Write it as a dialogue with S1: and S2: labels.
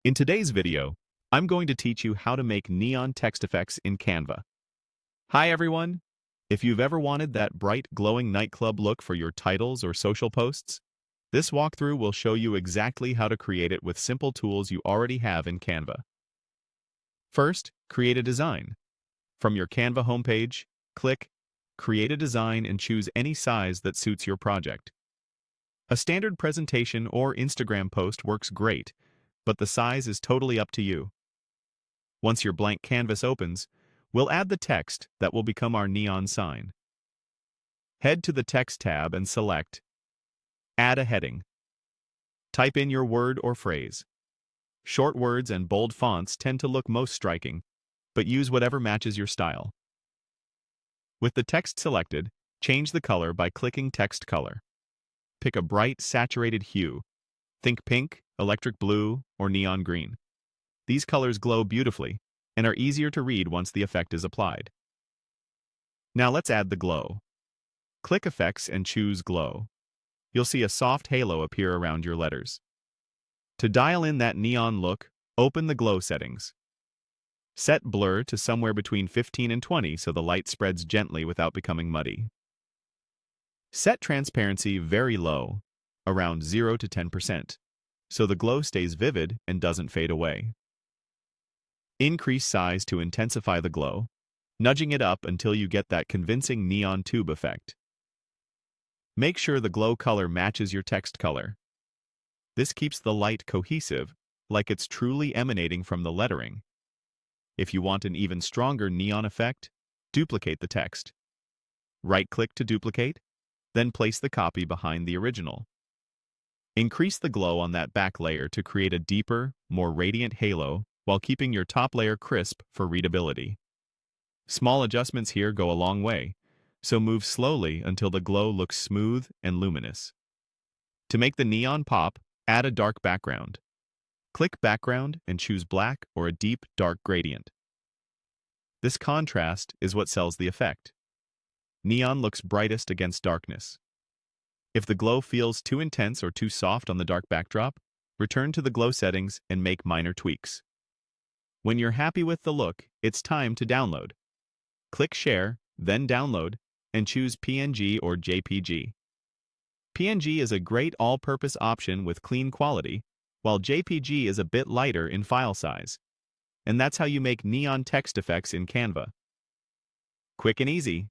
S1: In today's video, I'm going to teach you how to make neon text effects in Canva. Hi everyone! If you've ever wanted that bright, glowing nightclub look for your titles or social posts, this walkthrough will show you exactly how to create it with simple tools you already have in Canva. First, create a design. From your Canva homepage, click Create a Design and choose any size that suits your project. A standard presentation or Instagram post works great, but the size is totally up to you. Once your blank canvas opens, we'll add the text that will become our neon sign. Head to the Text tab and select Add a heading. Type in your word or phrase. Short words and bold fonts tend to look most striking, but use whatever matches your style. With the text selected, change the color by clicking Text Color. Pick a bright, saturated hue. Think pink, electric blue, or neon green. These colors glow beautifully and are easier to read once the effect is applied. Now let's add the glow. Click Effects and choose Glow. You'll see a soft halo appear around your letters. To dial in that neon look, open the glow settings. Set blur to somewhere between 15 and 20 so the light spreads gently without becoming muddy. Set transparency very low, around 0 to 10%, so the glow stays vivid and doesn't fade away. Increase size to intensify the glow, nudging it up until you get that convincing neon tube effect. Make sure the glow color matches your text color. This keeps the light cohesive, like it's truly emanating from the lettering. If you want an even stronger neon effect, duplicate the text. Right-click to duplicate, then place the copy behind the original. Increase the glow on that back layer to create a deeper, more radiant halo while keeping your top layer crisp for readability. Small adjustments here go a long way, so move slowly until the glow looks smooth and luminous. To make the neon pop, add a dark background. Click Background and choose black or a deep, dark gradient. This contrast is what sells the effect. Neon looks brightest against darkness. If the glow feels too intense or too soft on the dark backdrop, return to the glow settings and make minor tweaks. When you're happy with the look, it's time to download. Click Share, then Download, and choose PNG or JPG. PNG is a great all-purpose option with clean quality, while JPG is a bit lighter in file size. And that's how you make neon text effects in Canva. Quick and easy,